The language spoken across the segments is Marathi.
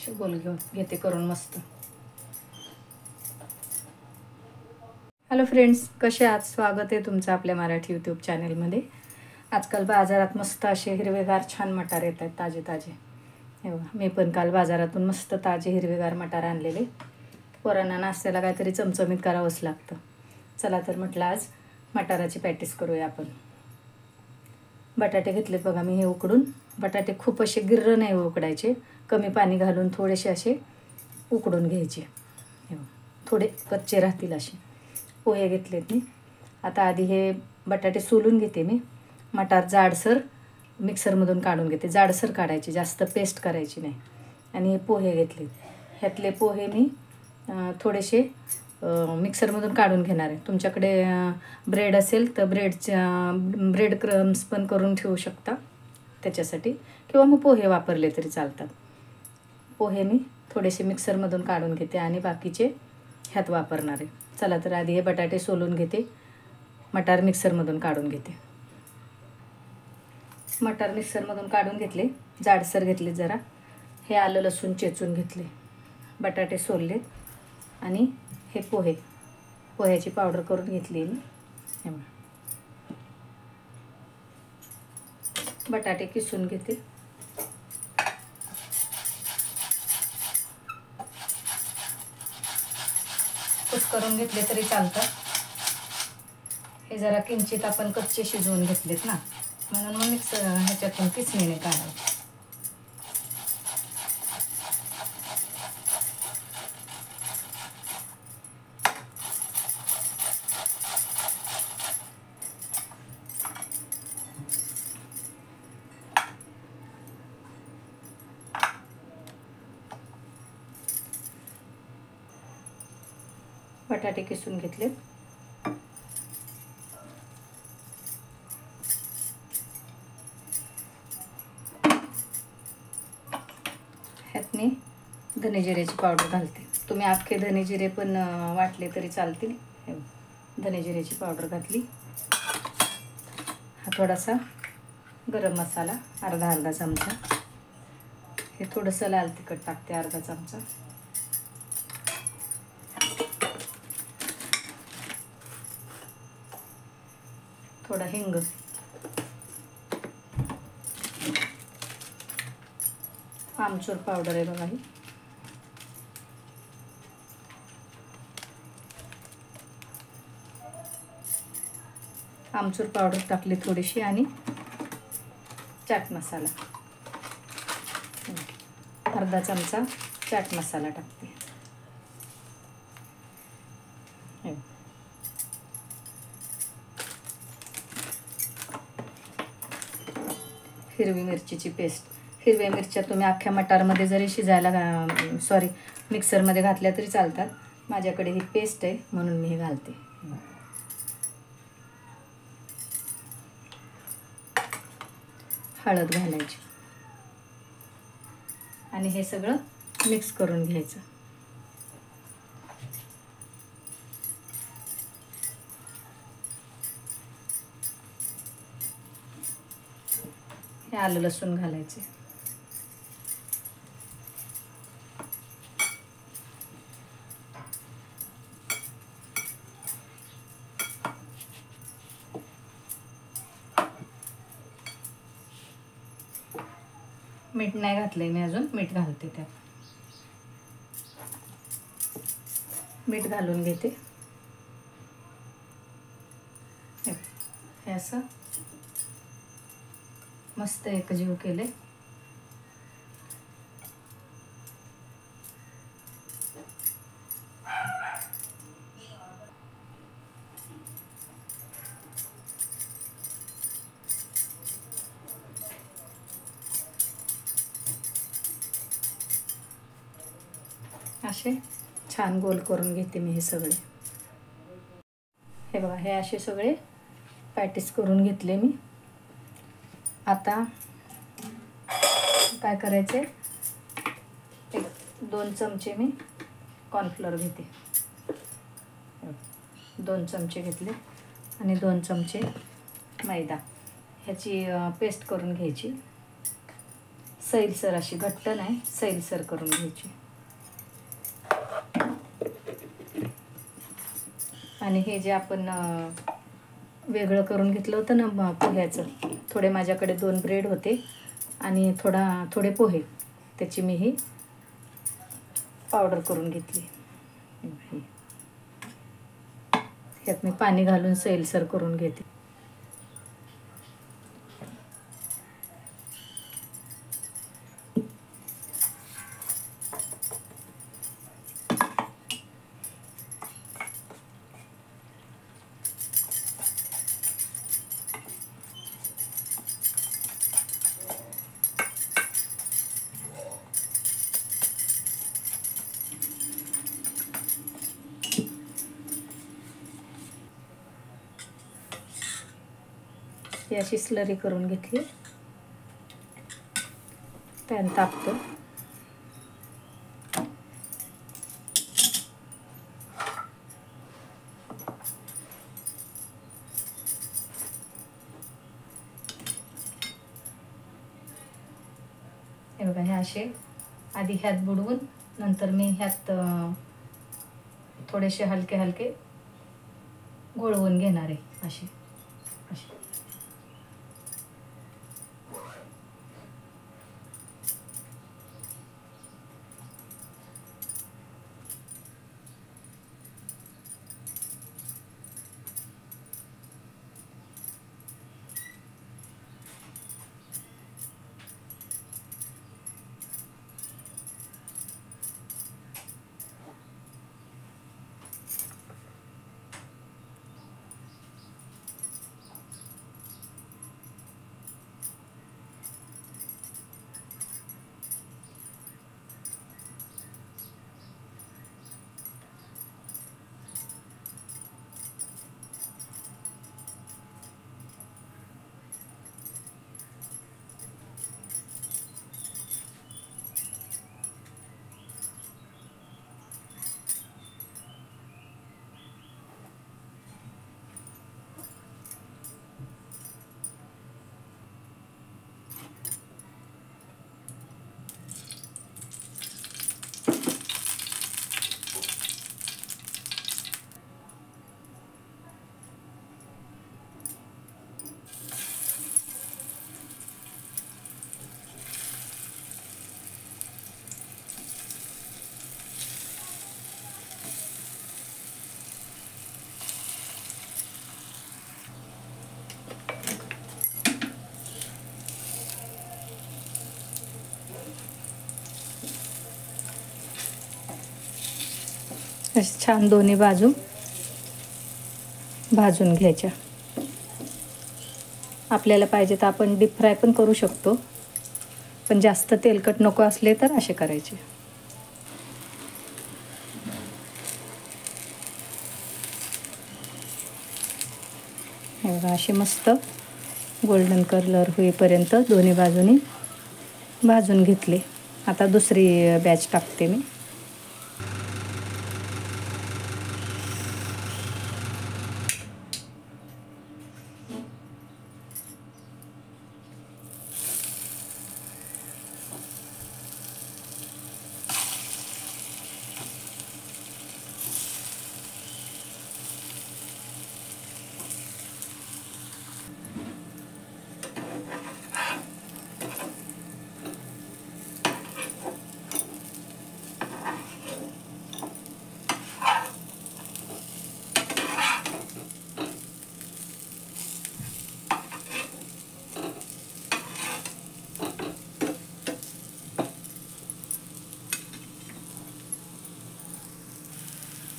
असे गोल घेते करून मस्त. हॅलो फ्रेंड्स, कसे आहात? स्वागत आहे तुमचं आपल्या मराठी यूट्यूब चॅनलमध्ये. आजकाल बाजारात मस्त असे हिरवेगार छान मटार येत आहेत, ताजे ताजे. हे बघा, मी पण काल बाजारातून मस्त ताजे हिरवेगार मटार आणलेले. पोरांना नाश्त्याला काहीतरी चमचमीत करावंच लागतं. चला तर म्हटलं आज मटाराची पॅटीस करूया आपण. बटाटे घेतलेत बघा मी हे उकडून. बटाटे खूप असे गिर्र नाही उकडायचे, कमी पाणी घालून थोडेसे असे उकडून घ्यायचे. हे बघा, थोडे कच्चे राहतील असे. पोहे घेतलेत मी. आता आधी हे बटाटे सोलून घेते मी. मटार जाडसर मिक्सरमधून काढून घेते. जाडसर काढायची, जास्त पेस्ट करायची नाही. आणि हे पोहे घेतलेत. ह्यातले पोहे मी थोडेसे मिक्सरमधून काढून घेणार आहे. तुमच्याकडे ब्रेड असेल तर ब्रेड क्रम्स पण करून ठेवू शकता त्याच्यासाठी, किंवा मग पोहे वापरले तरी चालतात. पोहे मी थोडेसे मिक्सरमधून काढून घेते आणि बाकीचे ह्यात वापरणार आहे. चला तर आधी हे बटाटे सोलून घेते, मटार मिक्सरमधून काढून घेते. मटार मिक्सरमधून काढून घेतले, जाडसर घेतले जरा. हे आलं लसूण चेचून घेतले, बटाटे सोललेत आणि हे पोह्याची पावडर करून घेतली मी. हे बटाटे किसून घेते. करून घेतले तरी चालतं. हे जरा किंचित आपण कच्चे शिजवून घेतलेत ना, म्हणून मग ह्याच्यातून किसणीने काढायचे. बटाटे किसून घेतले. ह्यात मी धने जिऱ्याची पावडर घालते. तुम्ही अख्खे धने जिरे पण वाटले तरी चालतील. धने जिऱ्याची पावडर घातली. हा थोडासा गरम मसाला अर्धा चमचा. हे थोडंसं लाल तिखट टाकते अर्धा चमचा. थोडा हिंग, आमचूर पावडर आहे बघा ही. आमचूर पावडर टाकली थोडीशी आणि चाट मसाला अर्धा चमचा चाट मसाला टाकते. हिरवी मिरचीची पेस्ट. हिरव्या मिरच्या तुम्ही अख्ख्या मटारमध्ये जरी मिक्सरमध्ये घातल्या तरी चालतात. माझ्याकडे ही पेस्ट आहे म्हणून मी हे घालते. हळद घालायची आणि हे सगळं मिक्स करून घ्यायचं. हे आलं लसूण घालायचे. मीठ नाही घातलंय मी अजून, मीठ घालते त्यात. मीठ घालून घेते. हे असं मस्त एकजीव केले. असे छान गोल करून घेते मी हे सगळे. हे बघा, हे असे सगळे पॅटीस करून घेतले मी. आता काय करायचे, 2 चमचे मी कॉर्नफ्लोअर घेते. 2 चमचे घेतले आणि 2 चमचे मैदा. ह्याची पेस्ट करून घ्यायची. सैलसर अशी, घट्ट नाही, सैलसर करून घ्यायची. आणि हे जे आपण वेगळं करून घेतलं होतं ना पोह्याचं, थोडे माझ्याकडे 2 ब्रेड होते आणि थोडे पोहे, त्याची मी ही पावडर करून घेतली. ह्यात मी पाणी घालून सैलसर करून घेते. ही अशी स्लरी करून घेतली. पॅन तापतो. हे बघा, हे असे आधी ह्यात बुडवून नंतर मी ह्यात थोडेसे हलके हलके घोळवून घेणार आहे. असे असे अशी छान दोन्ही बाजू भाजून घ्यायच्या. आपल्याला पाहिजे तर आपण डीप फ्राय पण करू शकतो, पण जास्त तेलकट नको असले तर असे करायचे. हे बघा, असे मस्त गोल्डन कलर होईपर्यंत दोन्ही बाजूनी भाजून घेतले. आता दुसरी बॅच टाकते मी.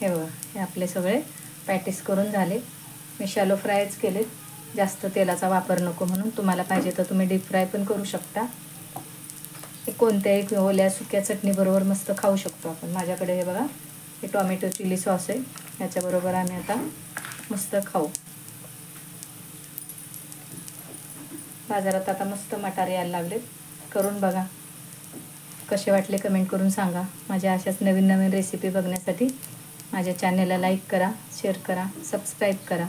हे बघा, हे आपले सगळे पॅटीस करून झाले. मी शॅलो फ्रायच केले, जास्त तेलाचा वापर नको म्हणून. तुम्हाला पाहिजे तर तुम्ही डीप फ्राय पण करू शकता. हे कोणत्याही ओल्या सुक्या चटणीबरोबर मस्त खाऊ शकतो आपण. माझ्याकडे हे बघा, हे टॉमॅटो चिली सॉस आहे, याच्याबरोबर आम्ही आता मस्त खाऊ. बाजारात आता मस्त मटारे यायला लागलेत. करून बघा, कसे वाटले कमेंट करून सांगा. माझ्या अशाच नवीन नवीन रेसिपी बघण्यासाठी माझ्या चॅनलला लाईक करा, शेअर करा, सबस्क्राईब करा.